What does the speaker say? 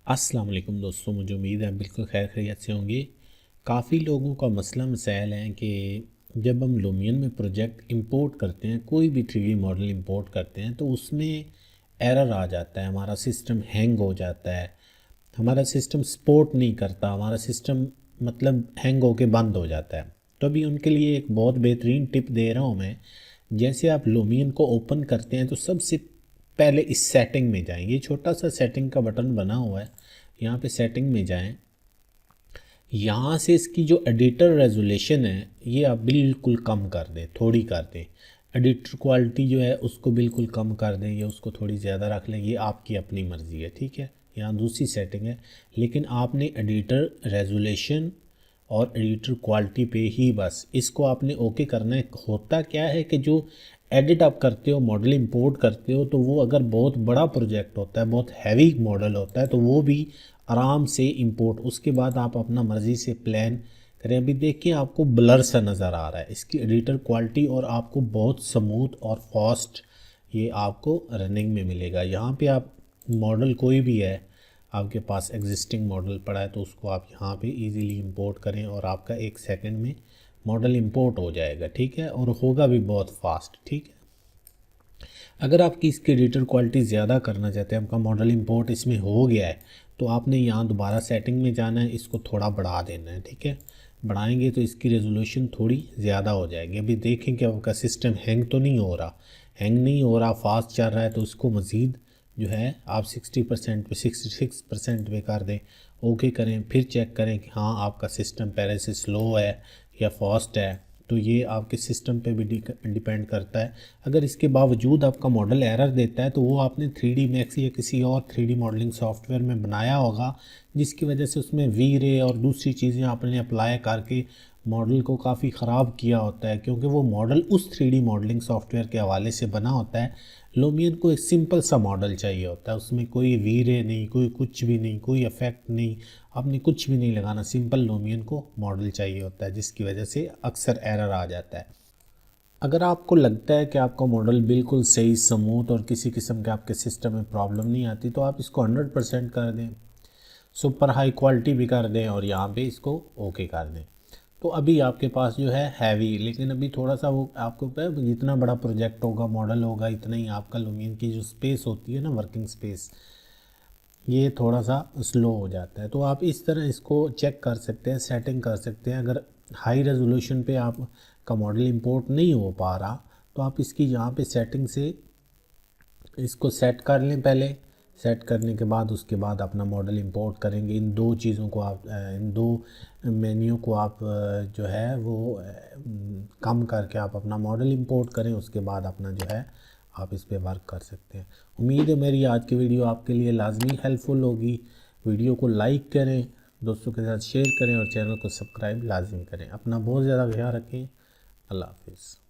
अस्सलाम वालेकुम दोस्तों, मुझे उम्मीद है बिल्कुल खैर खैरियत से होंगे। काफ़ी लोगों का मसला मसाइल है कि जब हम लूमियन में प्रोजेक्ट इंपोर्ट करते हैं, कोई भी 3D मॉडल इंपोर्ट करते हैं तो उसमें एरर आ जाता है, हमारा सिस्टम हैंग हो जाता है, हमारा सिस्टम सपोर्ट नहीं करता, हमारा सिस्टम मतलब हैंग होके बंद हो जाता है। तो अभी उनके लिए एक बहुत बेहतरीन टिप दे रहा हूँ मैं। जैसे आप लूमियन को ओपन करते हैं तो सबसे पहले इस सेटिंग में जाएं। ये छोटा सा सेटिंग का बटन बना हुआ है, यहाँ पे सेटिंग में जाएं। यहाँ से इसकी जो एडिटर रेजोल्यूशन है ये आप बिल्कुल कम कर दें, थोड़ी कर दें। एडिटर क्वालिटी जो है उसको बिल्कुल कम कर दें या उसको थोड़ी ज़्यादा रख लें, ये आपकी अपनी मर्ज़ी है, ठीक है। यहाँ दूसरी सेटिंग है, लेकिन आपने एडिटर रेजोल्यूशन और एडिटर क्वालिटी पे ही बस इसको आपने ओके करना है। होता क्या है कि जो एडिट आप करते हो, मॉडल इंपोर्ट करते हो, तो वो अगर बहुत बड़ा प्रोजेक्ट होता है, बहुत हैवी मॉडल होता है, तो वो भी आराम से इंपोर्ट, उसके बाद आप अपना मर्ज़ी से प्लान करें। अभी देखिए आपको ब्लर सा नज़र आ रहा है इसकी एडिटर क्वालिटी, और आपको बहुत स्मूथ और फास्ट ये आपको रनिंग में मिलेगा। यहाँ पे आप मॉडल कोई भी है, आपके पास एग्जिस्टिंग मॉडल पड़ा है, तो उसको आप यहाँ पे इजीली इंपोर्ट करें और आपका 1 सेकंड में मॉडल इंपोर्ट हो जाएगा, ठीक है, और होगा भी बहुत फास्ट, ठीक है। अगर आपकी इसकी एडिटर क्वालिटी ज़्यादा करना चाहते हैं, आपका मॉडल इंपोर्ट इसमें हो गया है, तो आपने यहाँ दोबारा सेटिंग में जाना है, इसको थोड़ा बढ़ा देना है, ठीक है। बढ़ाएंगे तो इसकी रेजोल्यूशन थोड़ी ज़्यादा हो जाएगी। अभी देखें कि आपका सिस्टम हैंग तो नहीं हो रहा, हैंग नहीं हो रहा, फास्ट चल रहा है, तो उसको मज़ीद जो है आप 60% पे 66% पे कर दें, ओके करें, फिर चेक करें कि हाँ आपका सिस्टम पहले से स्लो है या फास्ट है। तो ये आपके सिस्टम पे भी डिपेंड करता है। अगर इसके बावजूद आपका मॉडल एरर देता है तो वो आपने 3D मैक्स या किसी और 3D मॉडलिंग सॉफ्टवेयर में बनाया होगा, जिसकी वजह से उसमें वी रे और दूसरी चीज़ें आपने अप्लाई करके मॉडल को काफ़ी ख़राब किया होता है, क्योंकि वो मॉडल उस 3D मॉडलिंग सॉफ्टवेयर के हवाले से बना होता है। लूमियन को एक सिंपल सा मॉडल चाहिए होता है, उसमें कोई वी रे नहीं, कोई कुछ भी नहीं, कोई इफेक्ट नहीं, आपने कुछ भी नहीं लगाना, सिंपल लूमियन को मॉडल चाहिए होता है, जिसकी वजह से अक्सर एरर आ जाता है। अगर आपको लगता है कि आपका मॉडल बिल्कुल सही, स्मूथ और किसी किस्म के आपके सिस्टम में प्रॉब्लम नहीं आती, तो आप इसको 100% कर दें, सुपर हाई क्वालिटी भी कर दें और यहाँ पे इसको ओके कर दें। तो अभी आपके पास जो है हैवी, लेकिन अभी थोड़ा सा वो आपको जितना बड़ा प्रोजेक्ट होगा, मॉडल होगा, इतना ही आपका लूमियन की जो स्पेस होती है ना, वर्किंग स्पेस, ये थोड़ा सा स्लो हो जाता है। तो आप इस तरह इसको चेक कर सकते हैं, सेटिंग कर सकते हैं। अगर हाई रेजोल्यूशन पे आपका मॉडल इंपोर्ट नहीं हो पा रहा, तो आप इसकी यहाँ पे सेटिंग से इसको सेट कर लें पहले। सेट करने के बाद उसके बाद अपना मॉडल इंपोर्ट करेंगे। इन दो चीज़ों को आप इन दो मेन्यू को आप जो है वो कम करके आप अपना मॉडल इंपोर्ट करें, उसके बाद अपना जो है आप इस पे वर्क कर सकते हैं। उम्मीद है मेरी आज की वीडियो आपके लिए लाजमी हेल्पफुल होगी। वीडियो को लाइक करें, दोस्तों के साथ शेयर करें और चैनल को सब्सक्राइब लाजमी करें। अपना बहुत ज़्यादा ख्याल रखें। अल्लाह हाफिज़।